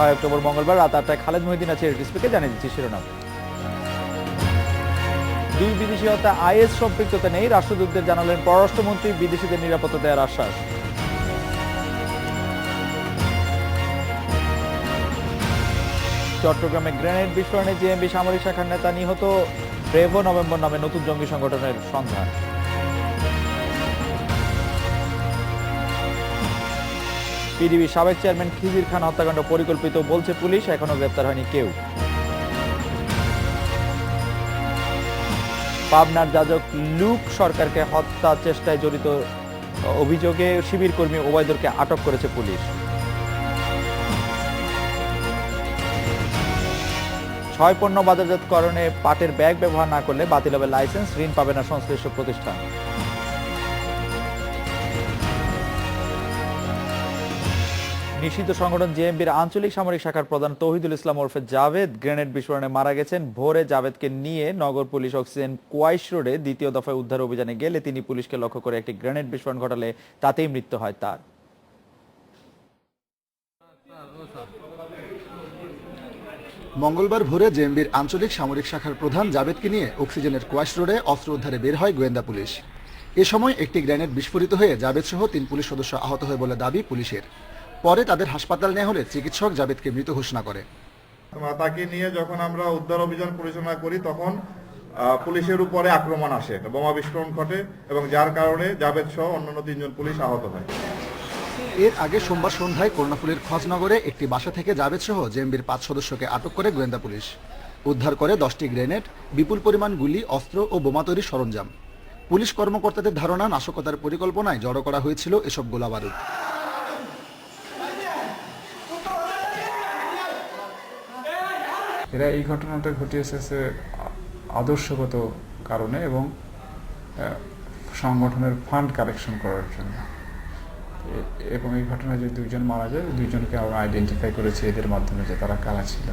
6 October মঙ্গলবার রাত 8টায় খালেদ মহিউদ্দিন আছে ডিসপ্লেকে জানিয়ে দিচ্ছি শিরোনাম। দুই বিদেশি হত্যা আইএস সম্পৃক্ততা নেই, রাষ্ট্রদূতদের জানালেন পররাষ্ট্রমন্ত্রী, বিদেশিদের নিরাপত্তা দেওয়ার আশ্বাস। চট্টগ্রামে গ্রেনেড বিস্ফোরণে জেএমবি সামরিক শাখার নেতা নিহত, ব্রেভো নভেম্বর নামে নতুন জঙ্গি সংগঠনের সন্ধান। পিডিবি সাবেক চেয়ারম্যান খিজির খান হত্যাকাণ্ড পরিকল্পিত বলছে পুলিশ, এখনো গ্রেপ্তার হয়নি কেউ। পাবনার যাজক লুক সরকারকে হত্যা চেষ্টায় জড়িত অভিযোগে শিবির কর্মী ওবায়দুরকে আটক করেছে পুলিশ। 6 পণ্য বাজারজাতকরণে পাটের ব্যাগ ব্যবহার না করলে বাতিল হবে লাইসেন্স, ঋণ পাবে না সংশ্লিষ্ট প্রতিষ্ঠান। নিষিদ্ধ সংগঠন জেএমবির আঞ্চলিক সামরিক শাখার প্রধান তৌহিদুল ইসলাম ওরফে জাভেদ গ্রেনেড বিস্ফোরণে মারা গেছেন। ভোরে জাভেদকে নিয়ে নগর পুলিশ অক্সিজেন কোয়াইশ রোডে দ্বিতীয় দফায় উদ্ধার অভিযানে গেলে তিনি পুলিশকে লক্ষ্য করে একটি গ্রেনেড বিস্ফোরণ ঘটালে তাতেই মৃত্যু হয় তার। মঙ্গলবার ভোরে জেএমবির আঞ্চলিক সামরিক শাখার প্রধান জাভেদকে নিয়ে অক্সিজেনের কোয়াশ রোডে অস্ত্র উদ্ধারে বের হয় গোয়েন্দা পুলিশ। এ সময় একটি গ্রেনেড বিস্ফোরিত হয়ে জাভেদ সহ 3 পুলিশ সদস্য আহত হয় বলে দাবি পুলিশের। পরে তাদের হাসপাতাল নেওয়া হলে চিকিৎসক জাভেদকে মৃত ঘোষণা করে। তাকে নিয়ে যখন আমরা উদ্ধার অভিযান পরিচালনা করি তখন পুলিশের উপরে আক্রমণ আসে, বোমা বিস্ফোরণ ঘটে এবং যার কারণে জাভেদ সহ অন্যান্য 3 জন পুলিশ আহত হয়। এর আগে সোমবার সন্ধ্যায় কর্ণফুলীর খজনগরে একটি বাসা থেকে জাভেদ সহ জেএমবির 5 সদস্যকে আটক করে গোয়েন্দা পুলিশ। উদ্ধার করে 10টি গ্রেনেড, বিপুল পরিমাণ গুলি, অস্ত্র ও বোমা তৈরির সরঞ্জাম। পুলিশ কর্মকর্তাদের ধারণা নাশকতার পরিকল্পনায় জড়ো করা হয়েছিল এসব গোলাবারুদ। এরা এই ঘটনাটা ঘটিয়েছে আদর্শগত কারণে এবং সংগঠনের ফান্ড কালেকশন করার জন্য। এবং এই ঘটনায় যে 2 জন মারা যায়, 2 জনকে আমরা আইডেন্টিফাই করেছি এদের মাধ্যমে যে তারা কারা ছিল।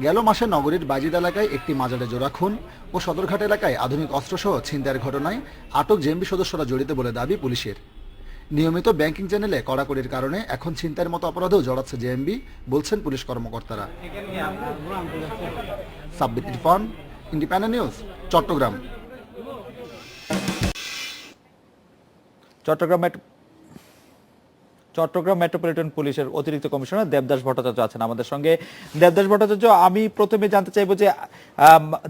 গেল মাসে নগরীর বাজিদ এলাকায় একটি মাজারে জোড়া খুন ও সদরঘাট এলাকায় আধুনিক অস্ত্রসহ ছিনতাইয়ের ঘটনায় আটক জেএমবি সদস্যরা জড়িত বলে দাবি পুলিশের। নিয়মিত ব্যাংকিং চ্যানেলে কড়াকড়ির কারণে এখন ছিনতাইয়ের মতো অপরাধেও জড়াচ্ছে জেএমবি, বলছেন পুলিশ কর্মকর্তারা। Sabbir Irfan, Independent News, Chittagong. Chittagong metropolitan পুলিশের অতিরিক্ত কমিশনার দেবদাস ভট্টাচার্য আছেন আমাদের সঙ্গে। দেবদাস ভট্টাচার্য, আমি প্রথমে জানতে চাইবো যে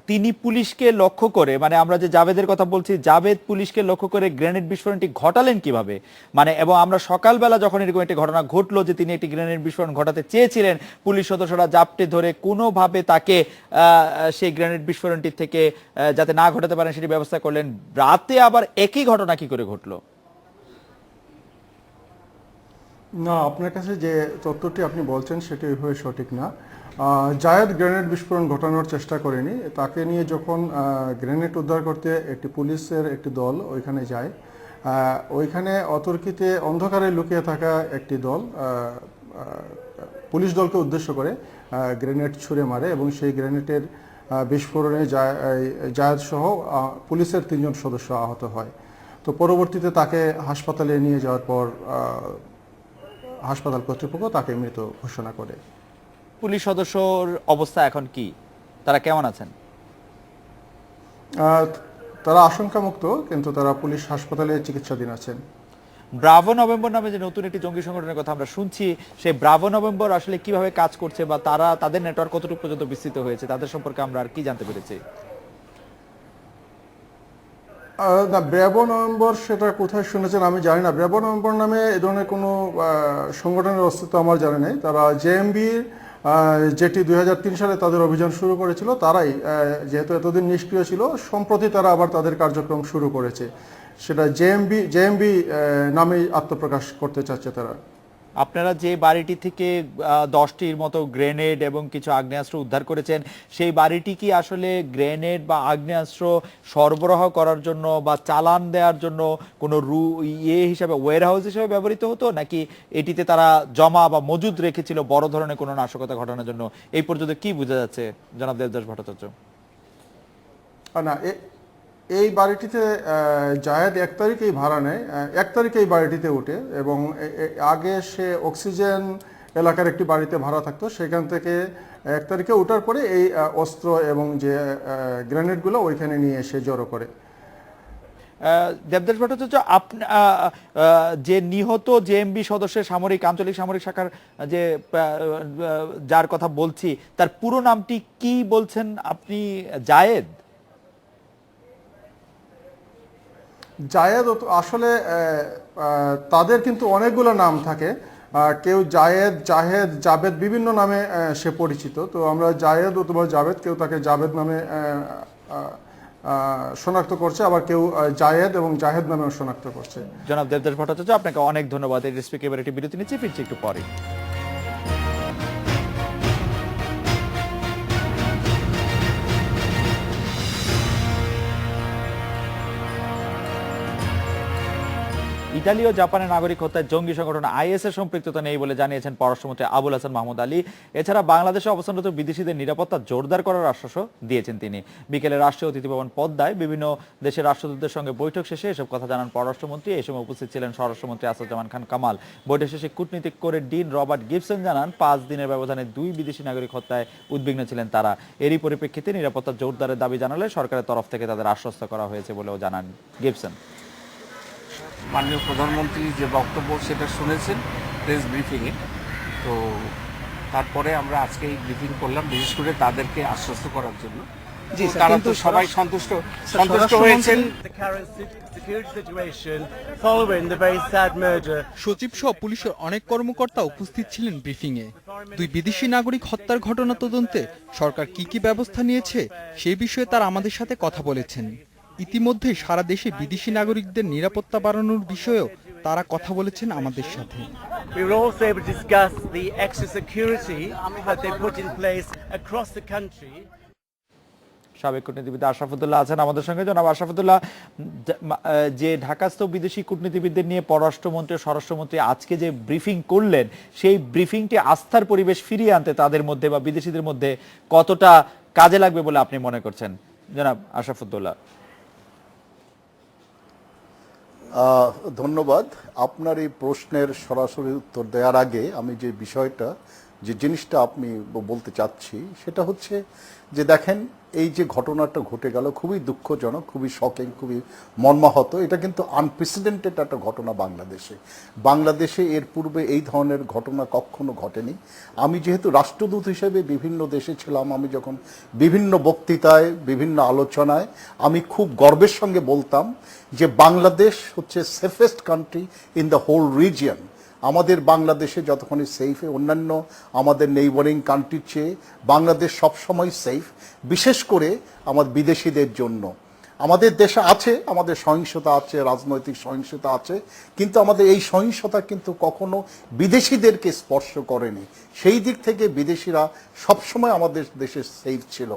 তিনি পুলিশকে লক্ষ্য করে, মানে আমরা যে জাভেদের কথা বলছি, জাভেদ পুলিশকে লক্ষ্য করে গ্রেনেড বিস্ফোরণটি ঘটালেন কিভাবে, মানে এবং আমরা সকালবেলা যখন এরকম একটি ঘটনা ঘটলো যে তিনি একটি গ্রেনেড বিস্ফোরণ ঘটাতে চেয়েছিলেন, পুলিশ সদস্যরা জাপটে ধরে কোনোভাবে তাকে সেই গ্রেনেড বিস্ফোরণটি থেকে যাতে না ঘটাতে পারেন সেটি ব্যবস্থা করলেন। রাতে আবার একই ঘটনা কি করে ঘটলো? না, আপনার কাছে যে তথ্যটি আপনি বলছেন সেটি ওইভাবে সঠিক না। জায়েদ গ্রেনেড বিস্ফোরণ ঘটানোর চেষ্টা করেনি। তাকে নিয়ে যখন গ্রেনেড উদ্ধার করতে একটি পুলিশের একটি দল ওইখানে যায়, ওইখানে অতর্কিতে অন্ধকারে লুকিয়ে থাকা একটি দল পুলিশ দলকে উদ্দেশ্য করে গ্রেনেড ছুঁড়ে মারে এবং সেই গ্রেনেডের বিস্ফোরণে জায়েদ সহ পুলিশের 3 জন সদস্য আহত হয়। তো পরবর্তীতে তাকে হাসপাতালে নিয়ে যাওয়ার পর হাসপাতাল কর্তৃপক্ষ তাকে মৃত ঘোষণা করে। পুলিশ সদস্যর অবস্থা এখন কি, তারা কেমন আছেন? তারা আশঙ্কামুক্ত, কিন্তু তারা পুলিশ হাসপাতালে চিকিৎসাধীন আছেন। ব্রাভো নভেম্বর নামে যে নতুন একটি জঙ্গি সংগঠনের কথা আমরা শুনছি, সেই ব্রাভো নভেম্বর আসলে কিভাবে কাজ করছে বা তাদের নেটওয়ার্ক কতটুকু পর্যন্ত বিস্তৃত হয়েছে, তাদের সম্পর্কে আমরা আর কি জানতে পেরেছি? না, ব্রাভো নভেম্বর সেটা কোথায় শুনেছেন আমি জানি না। ব্রাভো নভেম্বর নামে এ ধরনের কোনো সংগঠনের অস্তিত্ব আমার জানা নেই। তারা জেএমবির যেটি 2003 সালে তাদের অভিযান শুরু করেছিল, তারাই যেহেতু এতদিন নিষ্ক্রিয় ছিল, সম্প্রতি তারা আবার তাদের কার্যক্রম শুরু করেছে। সেটা জেএমবি নামেই আত্মপ্রকাশ করতে চাচ্ছে তারা। আপনারা যে বাড়িটি থেকে 10টির মতো গ্রেনেড এবং কিছু আগ্নেয়াস্ত্র উদ্ধার করেছেন, সেই বাড়িটি কি আসলে গ্রেনেড বা আগ্নেয়াস্ত্র সরবরাহ করার জন্য বা চালান দেওয়ার জন্য কোনো হিসাবে ওয়্যার হাউস হিসেবে ব্যবহৃত হতো, নাকি এটিতে তারা জমা বা মজুদ রেখেছিল বড় ধরনের কোনো নাশকতা ঘটানোর জন্য? এই পর্যন্ত কি বোঝা যাচ্ছে জনাব দেবদাস ভট্টাচার্য? না, এই বাড়িটিতে জায়েদ 1 তারিখেই ভাড়া নেয়, 1 তারিখে এই বাড়িটিতে ওঠে এবং আগে সে অক্সিজেন এলাকার একটি বাড়িতে ভাড়া থাকতো, সেখান থেকে 1 তারিখে ওঠার পরে এই অস্ত্র এবং যে গ্রেনেডগুলো ওইখানে নিয়ে এসে জড়ো করে। দেবদাস ভট্টাচার্য, যে নিহত জেএমবি সদস্যের আঞ্চলিক সামরিক শাখার যে যার কথা বলছি, তার পুরো নামটি কি বলছেন আপনি? জায়েদ? জায়েদ আসলে তাদের কিন্তু অনেকগুলো নাম থাকে, কেউ জায়েদ, জাহেদ, জাবেদ বিভিন্ন নামে সে পরিচিত। তো আমরা জায়েদ অথবা জাবেদ, কেউ তাকে জাবেদ নামে শনাক্ত করছে, আবার কেউ জায়েদ এবং জাহেদ নামেও শনাক্ত করছে। জনাব দেবদাস ভট্টাচার্য, আপনাকে অনেক ধন্যবাদ। এই রেসপিক এবার একটি বিরতি নিচ্ছি, ফিরছি একটু পরে। ইতালি ও জাপানের নাগরিক হত্যায় জঙ্গি সংগঠন আইএস এর সম্পৃক্ততা নেই বলে জানিয়েছেন পররাষ্ট্রমন্ত্রী আবুল হাসান মাহমুদ আলী। এছাড়া বাংলাদেশে অবস্থানরত বিদেশিদের নিরাপত্তা জোরদার করার আশ্বাসও দিয়েছেন তিনি। বিকেলে রাষ্ট্রীয় অতিথি ভবন পদ্মায় বিভিন্ন দেশের রাষ্ট্রদূতদের সঙ্গে বৈঠক শেষে এসব কথা জানান পররাষ্ট্রমন্ত্রী। এই সময় উপস্থিত ছিলেন স্বরাষ্ট্রমন্ত্রী আসাদুজ্জামান খান কামাল। বৈঠক শেষে কূটনীতিক করে ডিন রবার্ট গিবসন জানান, 5 দিনের ব্যবধানে 2 বিদেশি নাগরিক হত্যায় উদ্বিগ্ন ছিলেন তারা। এরই পরিপ্রেক্ষিতে নিরাপত্তা জোরদারের দাবি জানালে সরকারের তরফ থেকে তাদের আশ্বস্ত করা হয়েছে বলেও জানান গিবসন। মাননীয় প্রধানমন্ত্রী যে বক্তব্য সেটা শুনেছেন প্রেস ব্রিফিংয়ে, তো তারপরে আমরা আজকে এই ব্রিফিং করলাম বিশেষ করে তাদেরকে আশ্বস্ত করার জন্য। জি, তো তারা তো সবাই সন্তুষ্ট হয়েছেন। সচিব সহ পুলিশের অনেক কর্মকর্তা উপস্থিত ছিলেন ব্রিফিংয়ে। 2 বিদেশি নাগরিক হত্যার ঘটনা তদন্তে সরকার কি ব্যবস্থা নিয়েছে সেই বিষয়ে তারা আমাদের সাথে কথা বলেছেন। ইতিমধ্যে সারা দেশে বিদেশি নাগরিকদের নিরাপত্তা বাড়ানোর বিষয়েও তারা কথা বলেছেন আমাদের সাথে। We were also able to discuss the extra security that they put in place across the country. সাবেক কূটনীতিবিদ আশরাফুদ্দৌলা আছেন আমাদের সঙ্গে। জনাব আশরাফুদ্দৌলা, যে ঢাকাস্থ বিদেশি কূটনীতিবিদদের নিয়ে পররাষ্ট্রমন্ত্রী ও স্বরাষ্ট্রমন্ত্রী আজকে যে ব্রিফিং করলেন, সেই ব্রিফিংটি আস্থার পরিবেশ ফিরিয়ে আনতে তাদের মধ্যে বা বিদেশিদের মধ্যে কতটা কাজে লাগবে বলে আপনি মনে করছেন, জনাব আশরাফুদ্দৌলা? ধন্যবাদ। আপনার এই প্রশ্নের সরাসরি উত্তর দেওয়ার আগে আমি যে জিনিসটা আপনি বলতে চাচ্ছি সেটা হচ্ছে যে দেখেন, এই যে ঘটনাটা ঘটে গেল খুবই দুঃখজনক, খুবই শকিং, খুবই মর্মাহত। এটা কিন্তু আনপ্রেসিডেন্টেড একটা ঘটনা বাংলাদেশে এর পূর্বে এই ধরনের ঘটনা কখনো ঘটেনি। আমি যেহেতু রাষ্ট্রদূত হিসেবে বিভিন্ন দেশে ছিলাম, আমি যখন বিভিন্ন বক্তৃতায় বিভিন্ন আলোচনায় আমি খুব গর্বের সঙ্গে বলতাম যে বাংলাদেশ হচ্ছে safest country in the whole region. আমাদের বাংলাদেশে যতক্ষণই সেফে, অন্যান্য আমাদের নেইবারিং কান্ট্রির চেয়ে বাংলাদেশ সবসময় সেফ, বিশেষ করে আমার বিদেশিদের জন্য। আমাদের দেশে আছে, আমাদের সহিংসতা আছে, রাজনৈতিক সহিংসতা আছে, কিন্তু আমাদের এই সহিংসতা কিন্তু কখনো বিদেশিদেরকে স্পর্শ করেনি। সেই দিক থেকে বিদেশিরা সবসময় আমাদের দেশে সেফ ছিল।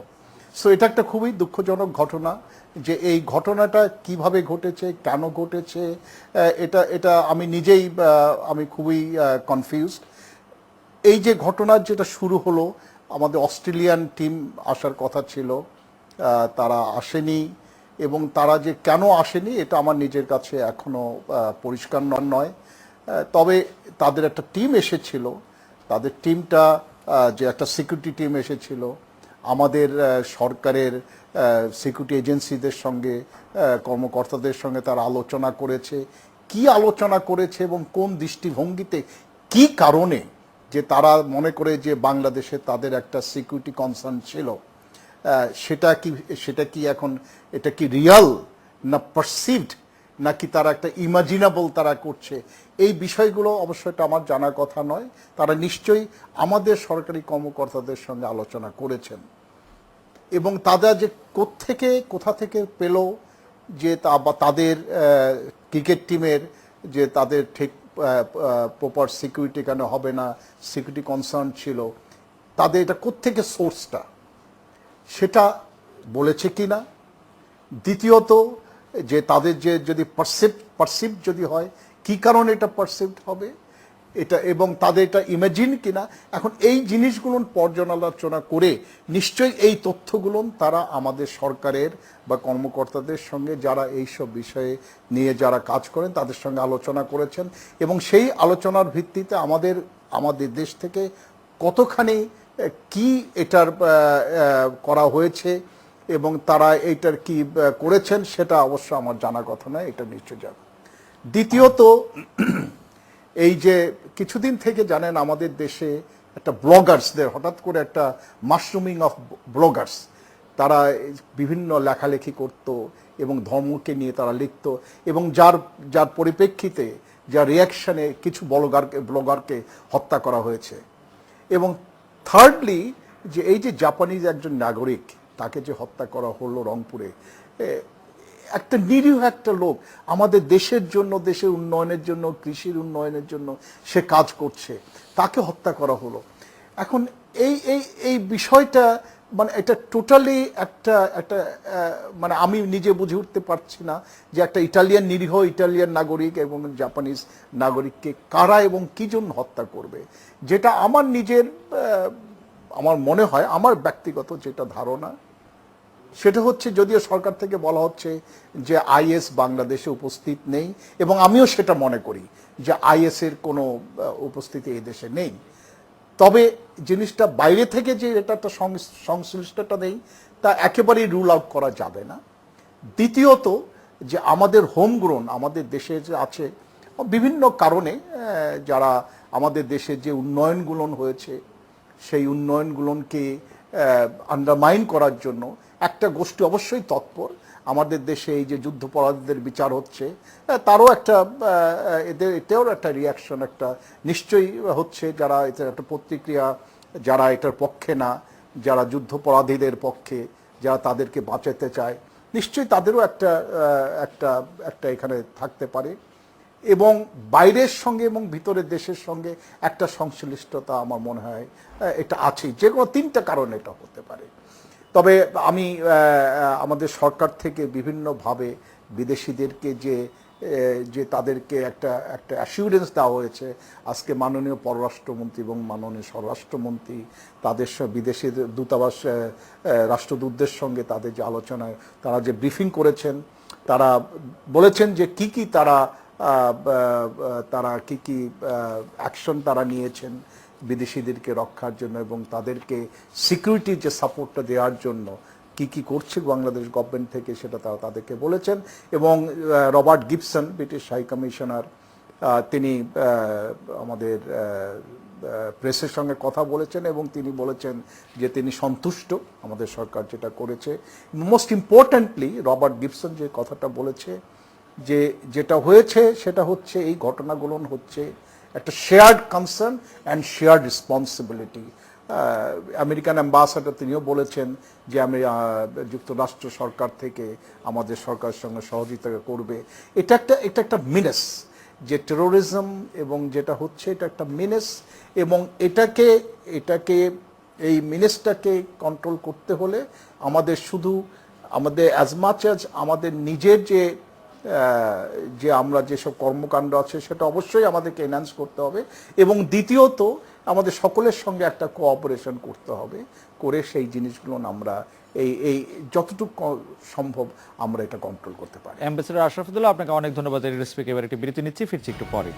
সো এটা একটা খুবই দুঃখজনক ঘটনা। যে এই ঘটনাটা কিভাবে ঘটেছে, কেন ঘটেছে, এটা আমি নিজেই আমি খুবই কনফিউজড। এই যে ঘটনার যেটা শুরু হলো, আমাদের অস্ট্রেলিয়ান টিম আসার কথা ছিল, তারা আসেনি, এবং তারা যে কেন আসেনি এটা আমার নিজের কাছে এখনো পরিষ্কার নয়। তবে তাদের একটা টিম এসেছিল, তাদের টিমটা যে একটা সিকিউরিটি টিম এসেছিল, আমাদের সরকারের সিকিউরিটি এজেন্সিদের সঙ্গে, কর্মকর্তাদের সঙ্গে তারা আলোচনা করেছে। কি আলোচনা করেছে এবং কোন দৃষ্টিভঙ্গিতে, কি কারণে যে তারা মনে করে যে বাংলাদেশে তাদের একটা সিকিউরিটি কনসার্ন ছিল, সেটা কি এখন এটা কি রিয়াল না পারসিভড, নাকি তারা একটা ইমাজিনেবল তারা করছে, এই বিষয়গুলো অবশ্যই এটা আমার জানার কথা নয়। তারা নিশ্চয়ই আমাদের সরকারি কর্মকর্তাদের সঙ্গে আলোচনা করেছেন, এবং তারা যে কোথা থেকে পেল যে তাদের ক্রিকেট টিমের যে তাদের ঠিক প্রপার সিকিউরিটি কেন হবে না, সিকিউরিটি কনসার্ন ছিল, তাদের এটা কোত্থেকে সোর্সটা সেটা বলেছে কি না। দ্বিতীয়ত যে তাদের যে যদি পারসিভ যদি হয়, কি কারণে এটা পারসিভড হবে, এটা এবং তাদের এটা ইমাজিন কিনা, এখন এই জিনিসগুলো পর্যালোচনা করে নিশ্চয়ই এই তথ্যগুলো তারা আমাদের সরকারের বা কর্মকর্তাদের সঙ্গে যারা এইসব বিষয়ে নিয়ে যারা কাজ করেন তাদের সঙ্গে আলোচনা করেছেন, এবং সেই আলোচনার ভিত্তিতে আমাদের দেশ থেকে কতখানি কি এটার করা হয়েছে এবং তারা এইটার কি করেছেন সেটা অবশ্য আমার জানা কথা নয়, এটা নিশ্চয় যাবে। দ্বিতীয়ত, এই যে কিছুদিন থেকে জানেন আমাদের দেশে একটা ব্লগার্সদের হঠাৎ করে একটা মাশরুমিং অফ ব্লগার্স, তারা বিভিন্ন লেখালেখি করত এবং ধর্মকে নিয়ে তারা লিখত, এবং যার পরিপ্রেক্ষিতে যার রিয়াকশনে কিছু ব্লগারকে হত্যা করা হয়েছে। এবং থার্ডলি, যে এই যে জাপানিজ একজন নাগরিক তাকে যে হত্যা করা হলো রংপুরে, একটা নিরীহ একটা লোক আমাদের দেশের জন্য, দেশের উন্নয়নের জন্য, কৃষির উন্নয়নের জন্য সে কাজ করছে, তাকে হত্যা করা হলো। এখন এই বিষয়টা মানে এটা টোটালি একটা মানে আমি নিজে বুঝে উঠতে পারছি না যে একটা নিরীহ ইটালিয়ান নাগরিক এবং জাপানিজ নাগরিককে কারা এবং কি জন্য হত্যা করবে। যেটা আমার মনে হয়, আমার ব্যক্তিগত যেটা ধারণা সেটা হচ্ছে, যদিও সরকার থেকে বলা হচ্ছে যে আইএস বাংলাদেশে উপস্থিত নেই, এবং আমিও সেটা মনে করি যে আইএস এর কোনো উপস্থিতি এই দেশে নেই, তবে জিনিসটা বাইরে থেকে যে এটা একটা সংশ্লিষ্টতা নেই তা একেবারেই রুল আউট করা যাবে না। দ্বিতীয়ত, যে আমাদের হোমগ্রোন আমাদের দেশে যে আছে বিভিন্ন কারণে, যারা আমাদের দেশে যে উন্নয়নগুলো হয়েছে সেই উন্নয়নগুলোকে আন্ডারমাইন করার জন্য একটা গোষ্ঠী অবশ্যই তৎপর। আমাদের দেশে এই যে যুদ্ধাপরাধীদের বিচার হচ্ছে, তারও এতেও একটা রিয়াকশন একটা নিশ্চয়ই হচ্ছে, যারা এটার একটা প্রতিক্রিয়া, যারা এটার পক্ষে না, যারা যুদ্ধাপরাধীদের পক্ষে, যারা তাদেরকে বাঁচাতে চায়, নিশ্চয়ই তাদেরও একটা এখানে থাকতে পারে। এবং বাইরের সঙ্গে এবং ভিতরের দেশের সঙ্গে একটা সংশ্লিষ্টতা আমার মনে হয় এটা আছেই, যে কোনো তিনটা কারণে এটা হতে পারে। তবে আমি আমাদের সরকার থেকে বিভিন্নভাবে বিদেশিদেরকে যে তাদেরকে একটা অ্যাসিউরেন্স দেওয়া হয়েছে, আজকে মাননীয় পররাষ্ট্রমন্ত্রী এবং মাননীয় স্বরাষ্ট্রমন্ত্রী তাদের বিদেশি দূতাবাস রাষ্ট্রদূতদের সঙ্গে তাদের যে আলোচনায় তারা যে ব্রিফিং করেছেন, তারা বলেছেন যে কি কি তারা কি অ্যাকশন তারা নিয়েছেন বিদেশিদেরকে রক্ষার জন্য এবং তাদেরকে সিকিউরিটির যে সাপোর্টটা দেওয়ার জন্য কি করছে বাংলাদেশ গভর্নমেন্ট থেকে, সেটা তারা তাদেরকে বলেছেন। এবং Robert Gibson, British High Commissioner, তিনি আমাদের প্রেসের সঙ্গে কথা বলেছেন এবং তিনি বলেছেন যে তিনি সন্তুষ্ট আমাদের সরকার যেটা করেছে। মোস্ট ইম্পর্ট্যান্টলি রবার্ট গিবসন যে কথাটা বলেছে, যে যেটা হয়েছে সেটা হচ্ছে এই ঘটনাগুলো হচ্ছে একটা shared concern and shared responsibility. American ambassador তিনিও বলেছেন যে যুক্তরাষ্ট্র সরকার থেকে আমাদের সরকারের সঙ্গে সহযোগিতা করবে। এটা একটা মিনেস, যে টেরোরিজম এবং যেটা হচ্ছে এটা একটা মিনেস, এবং এটাকে এই মিনেসটাকে কন্ট্রোল করতে হলে আমাদের অ্যাজ মাচ অ্যাজ আমাদের নিজের যে আমরা যেসব কর্মকাণ্ড আছে সেটা অবশ্যই আমাদেরকে এনহ্যান্স করতে হবে, এবং দ্বিতীয়ত আমাদের সকলের সঙ্গে একটা কোঅপারেশন করতে হবে, করে সেই জিনিসগুলো আমরা এই যতটুকু সম্ভব আমরা এটা কন্ট্রোল করতে পারি। অ্যাম্বাসেডর আশরাফুদ্দৌলা, আপনাকে অনেক ধন্যবাদ। এবার একটি বিরতি নিচ্ছি, ফিরছি একটু পরে।